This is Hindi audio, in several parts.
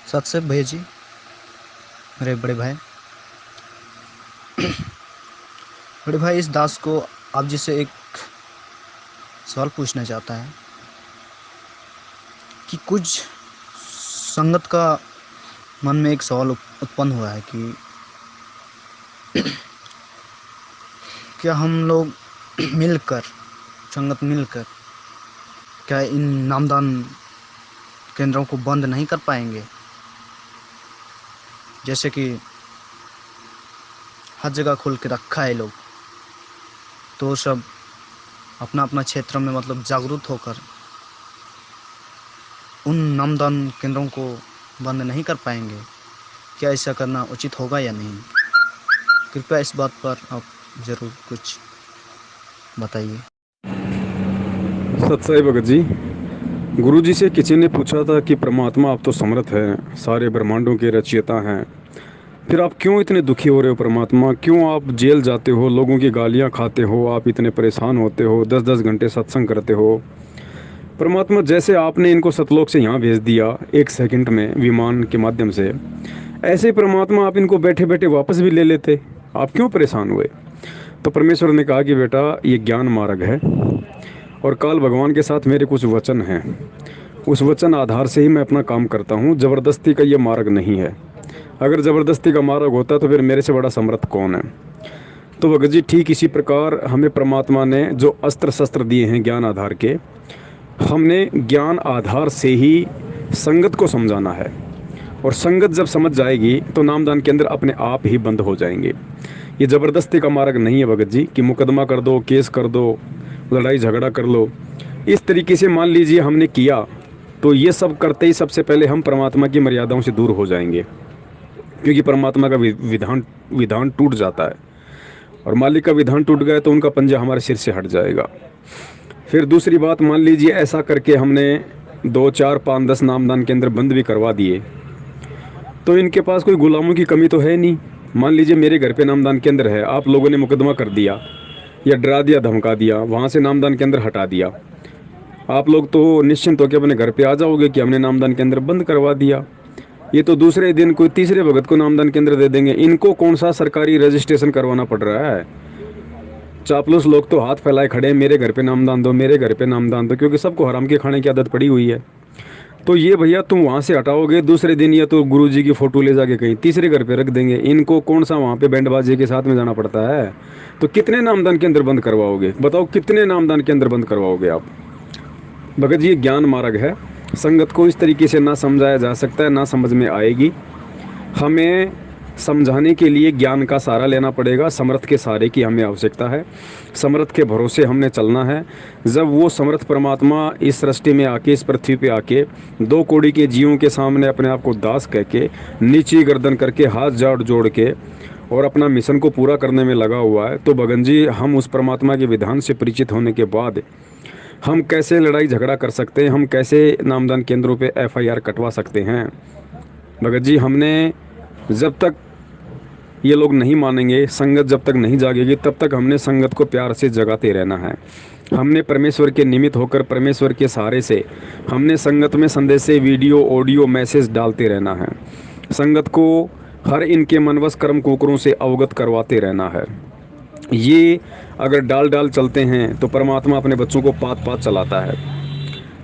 सत से भैया जी, मेरे बड़े भाई। बड़े भाई, इस दास को आप जी से एक सवाल पूछना चाहता है कि कुछ संगत का मन में एक सवाल उत्पन्न हुआ है कि क्या हम लोग मिलकर, संगत मिलकर, क्या इन नामदान केंद्रों को बंद नहीं कर पाएंगे? जैसे कि हर जगह खोल के रखा है लोग, तो सब अपना अपना क्षेत्र में मतलब जागरूक होकर उन नामदान केंद्रों को बंद नहीं कर पाएंगे। क्या ऐसा करना उचित होगा या नहीं? कृपया इस बात पर आप ज़रूर कुछ बताइए। सत साई भगत जी, गुरु जी से किसी ने पूछा था कि परमात्मा आप तो समर्थ हैं, सारे ब्रह्मांडों के रचयिता हैं, फिर आप क्यों इतने दुखी हो रहे हो परमात्मा? क्यों आप जेल जाते हो, लोगों की गालियां खाते हो, आप इतने परेशान होते हो, 10-10 घंटे सत्संग करते हो? परमात्मा, जैसे आपने इनको सतलोक से यहाँ भेज दिया 1 सेकंड में विमान के माध्यम से, ऐसे ही परमात्मा आप इनको बैठे बैठे वापस भी ले लेते। आप क्यों परेशान हुए? तो परमेश्वर ने कहा कि बेटा, ये ज्ञान मार्ग है और काल भगवान के साथ मेरे कुछ वचन हैं, उस वचन आधार से ही मैं अपना काम करता हूँ। ज़बरदस्ती का ये मार्ग नहीं है। अगर ज़बरदस्ती का मार्ग होता तो फिर मेरे से बड़ा समर्थ कौन है? तो भगत जी, ठीक इसी प्रकार हमें परमात्मा ने जो अस्त्र शस्त्र दिए हैं ज्ञान आधार के, हमने ज्ञान आधार से ही संगत को समझाना है। और संगत जब समझ जाएगी तो नामदान के अंदर अपने आप ही बंद हो जाएंगे। ये ज़बरदस्ती का मार्ग नहीं है भगत जी कि मुकदमा कर दो, केस कर दो, लड़ाई झगड़ा कर लो। इस तरीके से मान लीजिए हमने किया तो ये सब करते ही सबसे पहले हम परमात्मा की मर्यादाओं से दूर हो जाएंगे, क्योंकि परमात्मा का विधान विधान टूट जाता है और मालिक का विधान टूट गया तो उनका पंजा हमारे सिर से हट जाएगा। फिर दूसरी बात, मान लीजिए ऐसा करके हमने 2, 4, 5, 10 नामदान के अंदर बंद भी करवा दिए तो इनके पास कोई गुलामों की कमी तो है नहीं। मान लीजिए मेरे घर पे नामदान के अंदर है, आप लोगों ने मुकदमा कर दिया या डरा दिया, धमका दिया, वहाँ से नामदान के अंदर हटा दिया, आप लोग तो निश्चिंत होकर अपने घर पे आ जाओगे कि हमने नामदान के अंदर बंद करवा दिया। ये तो दूसरे दिन कोई तीसरे भगत को नामदान के अंदर दे देंगे। इनको कौन सा सरकारी रजिस्ट्रेशन करवाना पड़ रहा है? चापलूस लोग तो हाथ फैलाए खड़े हैं, मेरे घर पे नामदान दो, मेरे घर पे नामदान दो, क्योंकि सबको हराम के खाने की आदत पड़ी हुई है। तो ये भैया तुम वहाँ से हटाओगे, दूसरे दिन या तो गुरु जी की फ़ोटो ले जाके कहीं तीसरे घर पे रख देंगे। इनको कौन सा वहाँ पे बैंड बाजे के साथ में जाना पड़ता है? तो कितने नामदान के अंदर बंद करवाओगे? बताओ, कितने नामदान के अंदर बंद करवाओगे आप? भगत जी, ये ज्ञान मार्ग है। संगत को इस तरीके से ना समझाया जा सकता है, ना समझ में आएगी। हमें समझाने के लिए ज्ञान का सहारा लेना पड़ेगा, समर्थ के सहारे की हमें आवश्यकता है। समर्थ के भरोसे हमने चलना है। जब वो समर्थ परमात्मा इस सृष्टि में आके, इस पृथ्वी पे आके 2 कौड़ी के जीवों के सामने अपने आप को दास कह के, नीची गर्दन करके, हाथ जोड़ जोड़ के और अपना मिशन को पूरा करने में लगा हुआ है, तो भगन जी, हम उस परमात्मा के विधान से परिचित होने के बाद हम कैसे लड़ाई झगड़ा कर सकते हैं? हम कैसे नामदान केंद्रों पे FIR कटवा सकते हैं? भगत जी, हमने जब तक ये लोग नहीं मानेंगे, संगत जब तक नहीं जागेगी, तब तक हमने संगत को प्यार से जगाते रहना है। हमने परमेश्वर के निमित्त होकर, परमेश्वर के सहारे से हमने संगत में संदेशे, वीडियो, ऑडियो, मैसेज डालते रहना है। संगत को हर इनके मनवश कर्म कुकरों से अवगत करवाते रहना है। ये अगर डाल डाल चलते हैं तो परमात्मा अपने बच्चों को पात पात चलाता है।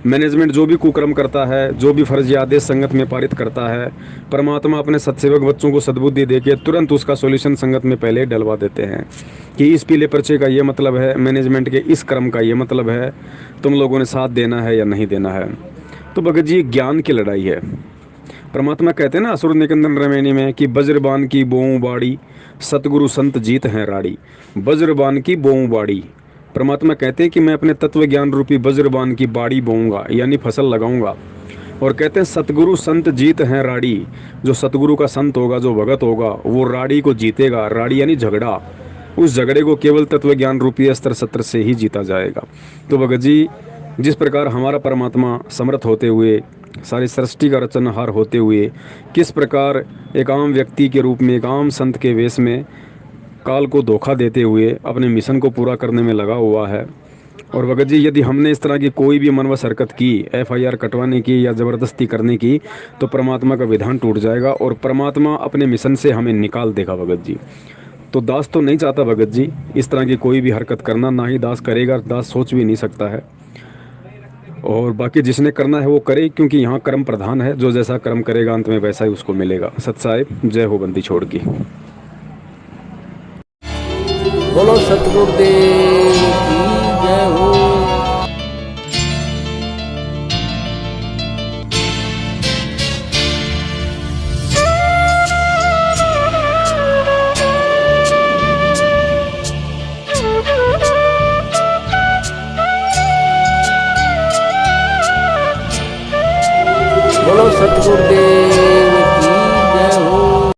मैनेजमेंट जो भी कुकर्म करता है, जो भी फर्जी आदेश संगत में पारित करता है, परमात्मा अपने सत्सेवक बच्चों को सद्बुद्धि देके तुरंत उसका सॉल्यूशन संगत में पहले डलवा देते हैं कि इस पीले पर्चे का ये मतलब है, मैनेजमेंट के इस कर्म का ये मतलब है, तुम लोगों ने साथ देना है या नहीं देना है। तो भगत जी, ज्ञान की लड़ाई है। परमात्मा कहते हैं ना असुर निकंदन रमैनी में कि बज्रबान की बोऊं बाड़ी, सतगुरु संत जीत हैं राड़ी। बज्रबान की बोऊं बाड़ी, परमात्मा कहते हैं कि मैं अपने तत्व ज्ञान रूपी वज्रबान की बाड़ी बोऊंगा, यानी फसल लगाऊंगा। और कहते हैं सतगुरु संत जीत हैं राड़ी, जो सतगुरु का संत होगा, जो भगत होगा, वो राड़ी को जीतेगा। राड़ी यानी झगड़ा। उस झगड़े को केवल तत्व ज्ञान रूपी अस्त्र शस्त्र से ही जीता जाएगा। तो भगत जी, जिस प्रकार हमारा परमात्मा समर्थ होते हुए, सारी सृष्टि का रचनहार होते हुए, किस प्रकार एक आम व्यक्ति के रूप में, एक आम संत के वेश में काल को धोखा देते हुए अपने मिशन को पूरा करने में लगा हुआ है, और भगत जी, यदि हमने इस तरह की कोई भी मनवस हरकत की, FIR कटवाने की या ज़बरदस्ती करने की, तो परमात्मा का विधान टूट जाएगा और परमात्मा अपने मिशन से हमें निकाल देगा भगत जी। तो दास तो नहीं चाहता भगत जी इस तरह की कोई भी हरकत करना, ना ही दास करेगा, दास सोच भी नहीं सकता है। और बाकी जिसने करना है वो करे, क्योंकि यहाँ कर्म प्रधान है, जो जैसा कर्म करेगा अंत में वैसा ही उसको मिलेगा। सत साहिब, जय हो बंदी छोड़ की। बोलो सतगुरुदेव